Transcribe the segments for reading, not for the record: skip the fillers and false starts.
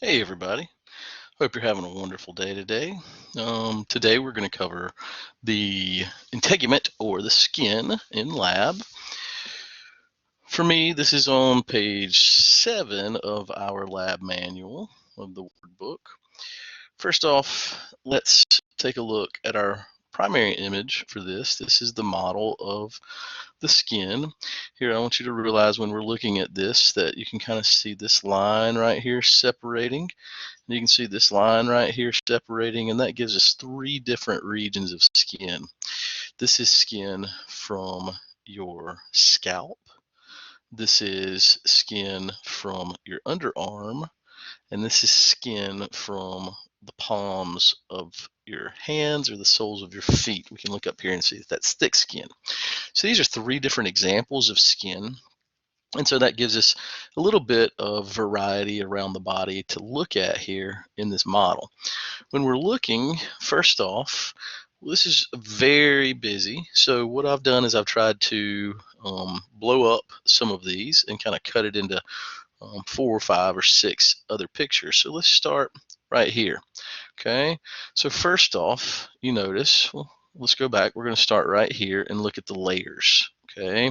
Hey everybody, hope you're having a wonderful day today. Today we're going to cover the integument or the skin in lab. For me, this is on page 7 of our lab manual of the Word book. First off, let's take a look at our primary image for this. This is the model of the skin. Here, I want you to realize when we're looking at this that you can kind of see this line right here separating. You can see this line right here separating, and that gives us 3 different regions of skin. This is skin from your scalp. This is skin from your underarm, and this is skin from the palms of your hands or the soles of your feet. We can look up here and see that that's thick skin. So these are 3 different examples of skin. And so that gives us a little bit of variety around the body to look at here in this model. When we're looking, first off, this is very busy. So what I've done is I've tried to blow up some of these and kind of cut it into 4 or 5 or 6 other pictures. So let's start right here. Okay, so first off, you notice, well, let's go back. We're going to start right here and look at the layers. Okay,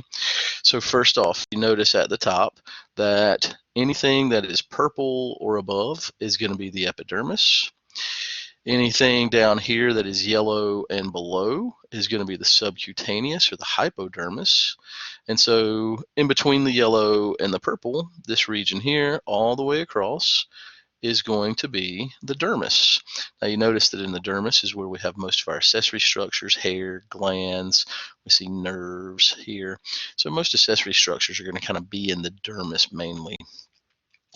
so first off, you notice at the top that anything that is purple or above is going to be the epidermis. Anything down here that is yellow and below is going to be the subcutaneous or the hypodermis. And so in between the yellow and the purple, this region here all the way across is going to be the dermis. Now you notice that in the dermis is where we have most of our accessory structures, hair, glands, we see nerves here. So most accessory structures are going to kind of be in the dermis mainly.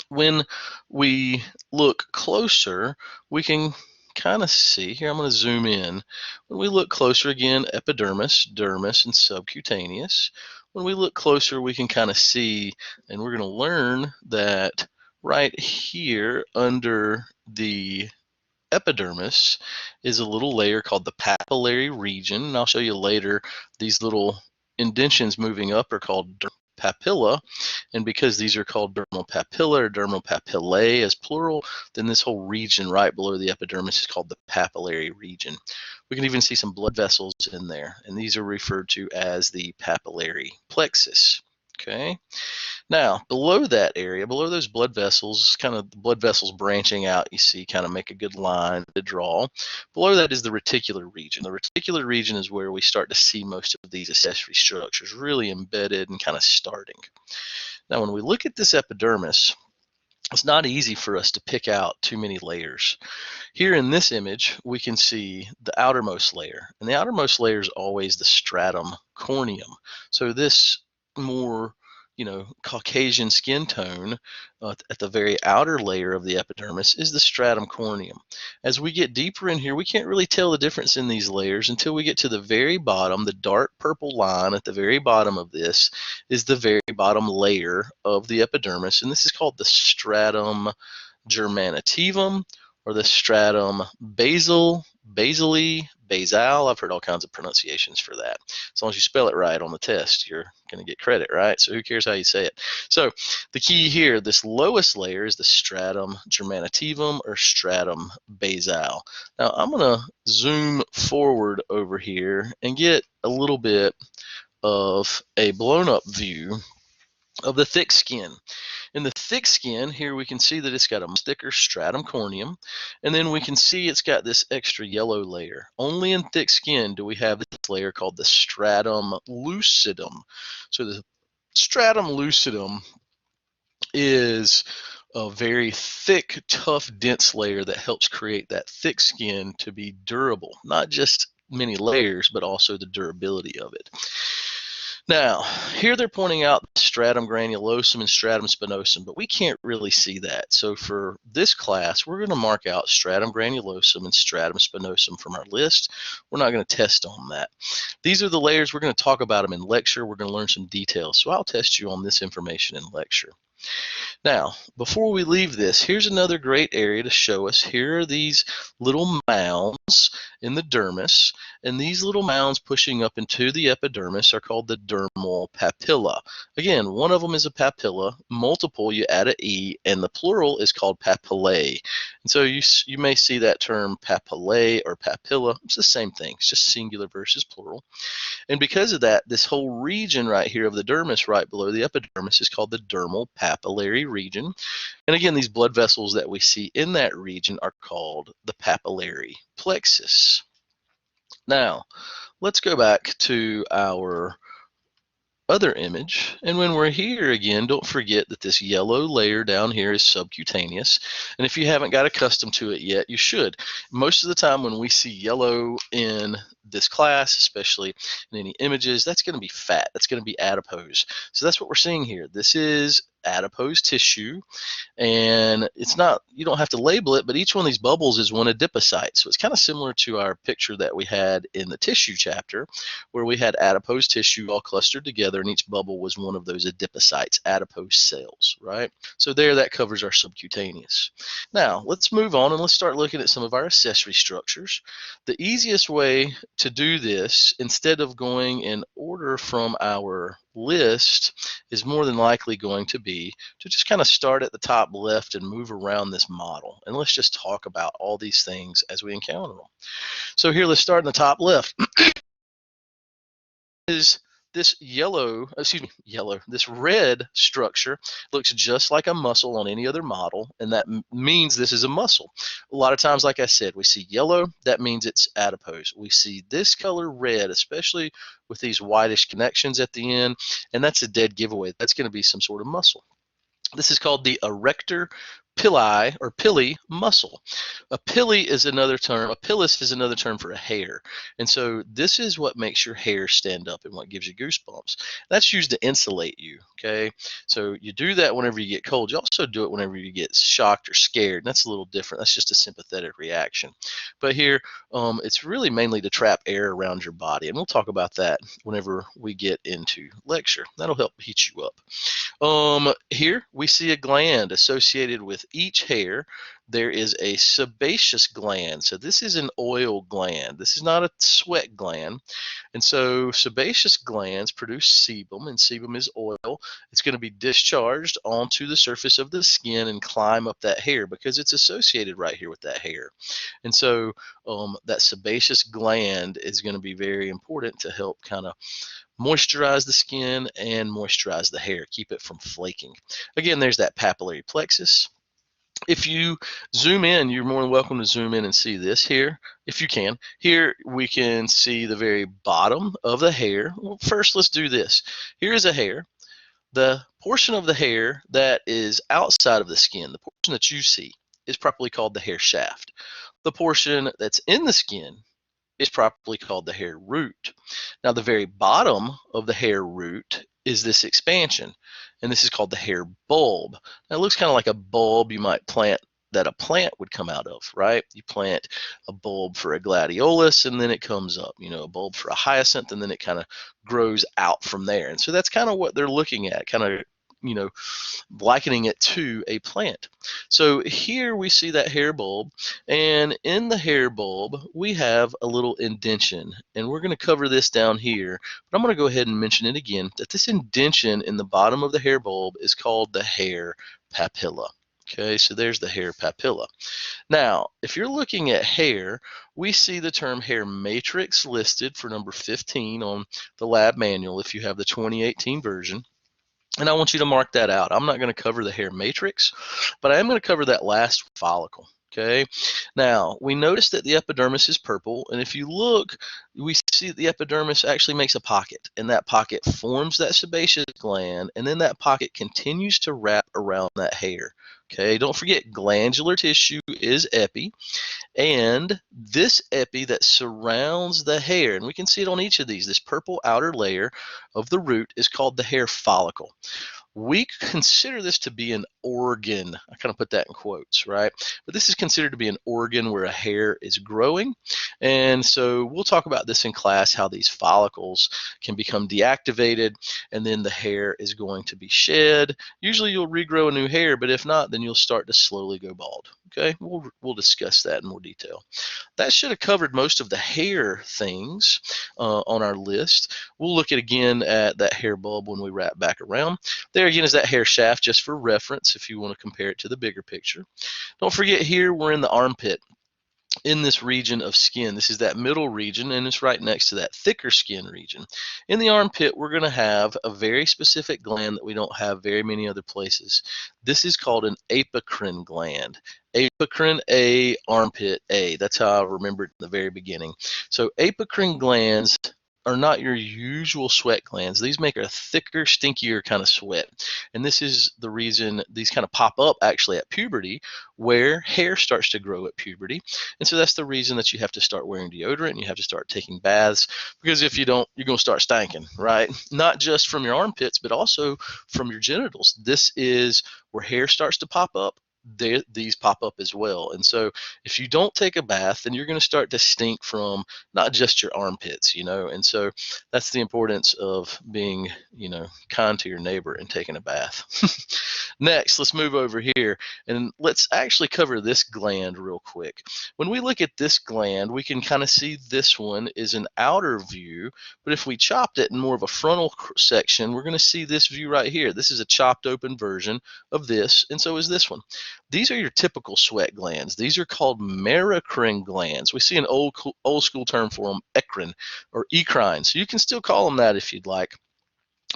When we look closer, we can kind of see here. I'm going to zoom in. When we look closer, again, epidermis, dermis, and subcutaneous. When we look closer, we can kind of see, and we're going to learn that right here under the epidermis is a little layer called the papillary region. And I'll show you later, these little indentions moving up are called papilla. And because these are called dermal papilla or dermal papillae as plural, then this whole region right below the epidermis is called the papillary region. We can even see some blood vessels in there, and these are referred to as the papillary plexus. Okay. Now, below that area, below those blood vessels, kind of the blood vessels branching out, you see, kind of make a good line to draw. Below that is the reticular region. The reticular region is where we start to see most of these accessory structures really embedded and kind of starting. Now, when we look at this epidermis, it's not easy for us to pick out too many layers. Here in this image, we can see the outermost layer, and the outermost layer is always the stratum corneum. So this more, Caucasian skin tone at the very outer layer of the epidermis is the stratum corneum. As we get deeper in here, we can't really tell the difference in these layers until we get to the very bottom. The dark purple line at the very bottom of this is the very bottom layer of the epidermis, and this is called the stratum germinativum or the stratum basal. I've heard all kinds of pronunciations for that. As long as you spell it right on the test, you're going to get credit, right? So who cares how you say it? So the key here, this lowest layer is the stratum germinativum or stratum basal. Now I'm going to zoom forward over here and get a little bit of a blown up view of the thick skin. In the thick skin, here we can see that it's got a much thicker stratum corneum, and then we can see it's got this extra yellow layer. Only in thick skin do we have this layer called the stratum lucidum. So the stratum lucidum is a very thick, tough, dense layer that helps create that thick skin to be durable, not just many layers, but also the durability of it. Now, here they're pointing out stratum granulosum and stratum spinosum, but we can't really see that. So for this class, we're going to mark out stratum granulosum and stratum spinosum from our list. We're not going to test on that. These are the layers. We're going to talk about them in lecture. We're going to learn some details. So I'll test you on this information in lecture. Now, before we leave this, here's another great area to show us. Here are these little mounds in the dermis, and these little mounds pushing up into the epidermis are called the dermal papilla. Again, one of them is a papilla, multiple you add an E, and the plural is called papillae. And so you may see that term papillae or papilla. It's the same thing. It's just singular versus plural. And because of that, this whole region right here of the dermis right below the epidermis is called the dermal papillary region. And again, these blood vessels that we see in that region are called the papillary plexus. Now, let's go back to our other image. And when we're here again, don't forget that this yellow layer down here is subcutaneous. And if you haven't got accustomed to it yet, you should. Most of the time when we see yellow in this class, especially in any images, that's going to be fat. That's going to be adipose. So that's what we're seeing here. This is adipose tissue, and it's not, you don't have to label it, but each one of these bubbles is one adipocyte. So it's kind of similar to our picture that we had in the tissue chapter, where we had adipose tissue all clustered together, and each bubble was one of those adipocytes, adipose cells, right? So there, that covers our subcutaneous. Now let's move on and let's start looking at some of our accessory structures. The easiest way to do this, instead of going in order from our list, is more than likely going to be to just kind of start at the top left and move around this model. And let's just talk about all these things as we encounter them. So here, let's start in the top left. Is this this red structure looks just like a muscle on any other model, and that means this is a muscle. A lot of times, like I said, we see yellow, that means it's adipose. We see this color red, especially with these whitish connections at the end, and that's a dead giveaway. That's going to be some sort of muscle. This is called the erector pili or pili muscle. A pili is another term, a pilus is another term for a hair. And so this is what makes your hair stand up and what gives you goosebumps. That's used to insulate you, okay? So you do that whenever you get cold. You also do it whenever you get shocked or scared. And that's a little different. That's just a sympathetic reaction. But here, it's really mainly to trap air around your body. And we'll talk about that whenever we get into lecture. That'll help heat you up. Here we see a gland associated with each hair. There is a sebaceous gland. So this is an oil gland. This is not a sweat gland. And so sebaceous glands produce sebum, and sebum is oil. It's going to be discharged onto the surface of the skin and climb up that hair because it's associated right here with that hair. And so that sebaceous gland is going to be very important to help kind of moisturize the skin and moisturize the hair, keep it from flaking. Again, there's that papillary plexus. If you zoom in, you're more than welcome to zoom in and see this here, if you can. Here we can see the very bottom of the hair. Well, first, let's do this. Here is a hair. The portion of the hair that is outside of the skin, the portion that you see, is properly called the hair shaft. The portion that's in the skin is properly called the hair root. Now, the very bottom of the hair root is this expansion, and this is called the hair bulb. Now, it looks kind of like a bulb you might plant that a plant would come out of, right? You plant a bulb for a gladiolus, and then it comes up, a bulb for a hyacinth, and then it kind of grows out from there. And so that's kind of what they're looking at, kind of likening it to a plant. So here we see that hair bulb, and in the hair bulb we have a little indention, and we're going to cover this down here, but I'm going to go ahead and mention it again, that this indention in the bottom of the hair bulb is called the hair papilla. Okay, so there's the hair papilla. Now, if you're looking at hair, we see the term hair matrix listed for number 15 on the lab manual if you have the 2018 version. And I want you to mark that out. I'm not going to cover the hair matrix, but I am going to cover that last follicle. Okay. Now, we notice that the epidermis is purple, and if you look, we see that the epidermis actually makes a pocket, and that pocket forms that sebaceous gland, and then that pocket continues to wrap around that hair. Okay. Don't forget, glandular tissue is epi. And this epi that surrounds the hair, and we can see it on each of these, this purple outer layer of the root is called the hair follicle. We consider this to be an organ. I kind of put that in quotes, right? But this is considered to be an organ where a hair is growing. And so we'll talk about this in class, how these follicles can become deactivated, and then the hair is going to be shed. Usually you'll regrow a new hair, but if not, then you'll start to slowly go bald. Okay, we'll discuss that in more detail. That should have covered most of the hair things on our list. We'll look again at that hair bulb when we wrap back around. There again is that hair shaft, just for reference if you want to compare it to the bigger picture. Don't forget, here we're in the armpit, in this region of skin. This is that middle region, and it's right next to that thicker skin region. In the armpit, we're going to have a very specific gland that we don't have very many other places. This is called an apocrine gland. Apocrine A, armpit A. That's how I remember it in the very beginning. So apocrine glands are not your usual sweat glands. These make a thicker, stinkier kind of sweat. And this is the reason these kind of pop up actually at puberty, where hair starts to grow at puberty. And so that's the reason that you have to start wearing deodorant and you have to start taking baths, because if you don't, you're going to start stinking, right? Not just from your armpits, but also from your genitals. This is where hair starts to pop up. These pop up as well. And so if you don't take a bath, then you're going to start to stink from not just your armpits, and so that's the importance of being, kind to your neighbor and taking a bath. Next, let's move over here and let's actually cover this gland real quick. When we look at this gland, we can kind of see this one is an outer view, but if we chopped it in more of a frontal section, we're going to see this view right here. This is a chopped open version of this, and so is this one. These are your typical sweat glands. These are called merocrine glands. We see an old school term for them, eccrine or ecrine. So you can still call them that if you'd like.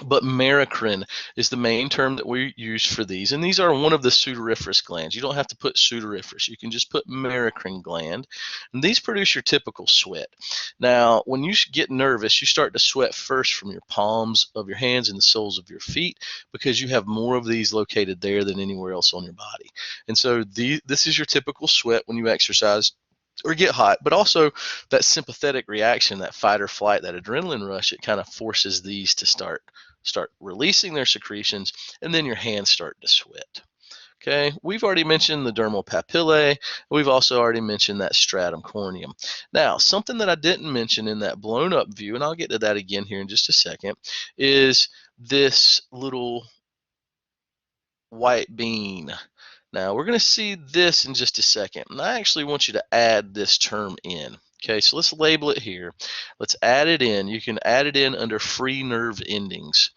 But merocrine is the main term that we use for these. And these are one of the sudoriferous glands. You don't have to put sudoriferous. You can just put merocrine gland. And these produce your typical sweat. Now, when you get nervous, you start to sweat first from your palms of your hands and the soles of your feet, because you have more of these located there than anywhere else on your body. And so this is your typical sweat when you exercise or get hot, but also that sympathetic reaction, that fight or flight, that adrenaline rush, it kind of forces these to start releasing their secretions, and then your hands start to sweat. Okay, we've already mentioned the dermal papillae. We've also already mentioned that stratum corneum. Now, something that I didn't mention in that blown up view, and I'll get to that again here in just a second, is this little white bean. Now, we're going to see this in just a second, and I actually want you to add this term in. Okay, so let's label it here. Let's add it in. You can add it in under free nerve endings.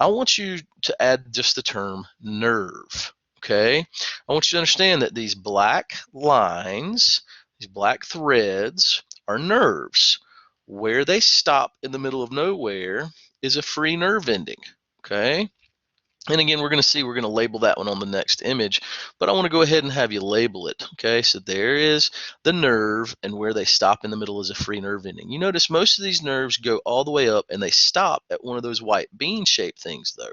I want you to add just the term nerve. Okay, I want you to understand that these black lines, these black threads, are nerves. Where they stop in the middle of nowhere is a free nerve ending. Okay. And again, we're going to label that one on the next image, but I want to go ahead and have you label it. Okay, so there is the nerve, and where they stop in the middle is a free nerve ending. You notice most of these nerves go all the way up and they stop at one of those white bean-shaped things, though.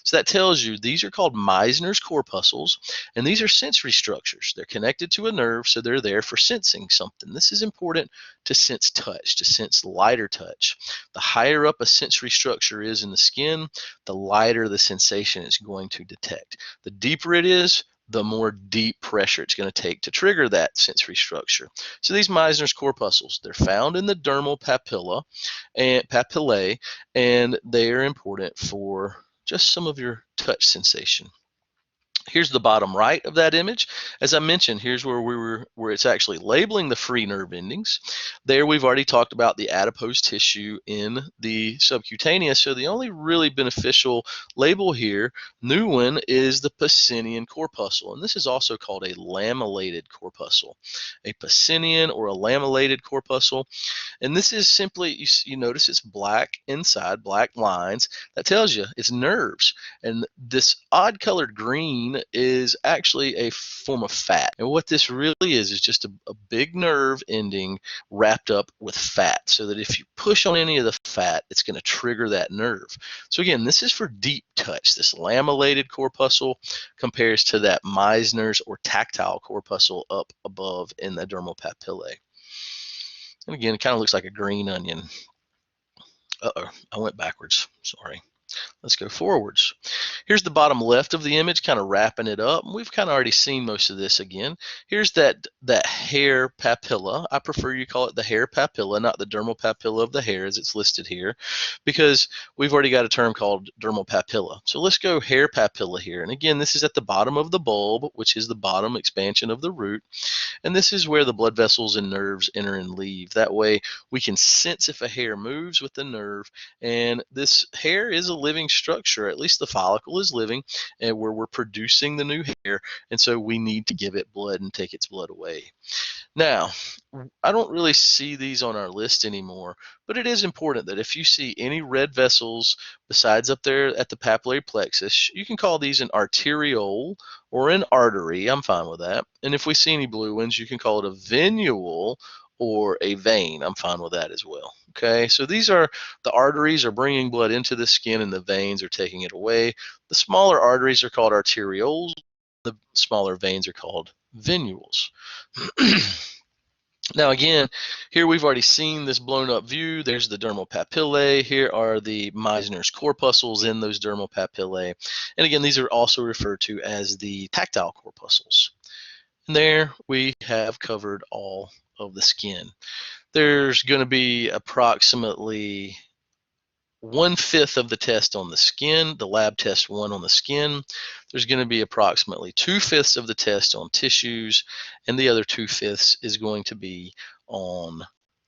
So that tells you these are called Meissner's corpuscles, and these are sensory structures. They're connected to a nerve, so they're there for sensing something. This is important to sense touch, to sense lighter touch. The higher up a sensory structure is in the skin, the lighter the sensation is going to detect. The deeper it is, the more deep pressure it's going to take to trigger that sensory structure. So these Meissner's corpuscles, they're found in the dermal papillae, and they are important for just some of your touch sensation. Here's the bottom right of that image. As I mentioned, here's where it's actually labeling the free nerve endings. There we've already talked about the adipose tissue in the subcutaneous. So the only really beneficial label here, new one, is the Pacinian corpuscle. And this is also called a lamellated corpuscle. A Pacinian or a lamellated corpuscle. And this is simply, you notice it's black inside, black lines. That tells you it's nerves. And this odd colored green is actually a form of fat. And what this really is just a big nerve ending wrapped up with fat, so that if you push on any of the fat, it's going to trigger that nerve. So again, this is for deep touch. This lamellated corpuscle compares to that Meissner's or tactile corpuscle up above in the dermal papillae. And again, it kind of looks like a green onion. Uh-oh, I went backwards, sorry. Let's go forwards. Here's the bottom left of the image, kind of wrapping it up. We've kind of already seen most of this again. Here's that hair papilla. I prefer you call it the hair papilla, not the dermal papilla of the hair as it's listed here, because we've already got a term called dermal papilla. So let's go hair papilla here. And again, this is at the bottom of the bulb, which is the bottom expansion of the root. And this is where the blood vessels and nerves enter and leave. That way we can sense if a hair moves with the nerve. And this hair is a living structure, at least the follicle is living, and where we're producing the new hair. And so we need to give it blood and take its blood away. Now, I don't really see these on our list anymore, but it is important that if you see any red vessels besides up there at the papillary plexus, you can call these an arteriole or an artery. I'm fine with that. And if we see any blue ones, you can call it a venule or a vein. I'm fine with that as well. Okay, so these are the arteries are bringing blood into the skin and the veins are taking it away. The smaller arteries are called arterioles. The smaller veins are called venules. Now again, here we've already seen this blown up view. There's the dermal papillae. Here are the Meissner's corpuscles in those dermal papillae. And again, these are also referred to as the tactile corpuscles. And there we have covered all of the skin. There's going to be approximately 1/5 of the test on the skin, the lab test 1 on the skin. There's going to be approximately 2/5 of the test on tissues, and the other 2/5 is going to be on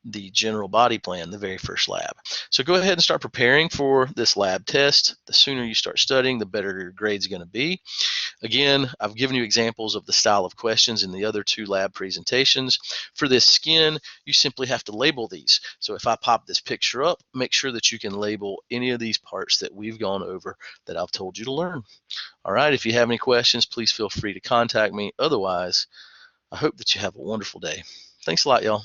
the general body plan, the very first lab. So go ahead and start preparing for this lab test. The sooner you start studying, the better your grade's going to be. Again, I've given you examples of the style of questions in the other 2 lab presentations. For this skin, you simply have to label these. So if I pop this picture up, make sure that you can label any of these parts that we've gone over that I've told you to learn. All right, if you have any questions, please feel free to contact me. Otherwise, I hope that you have a wonderful day. Thanks a lot, y'all.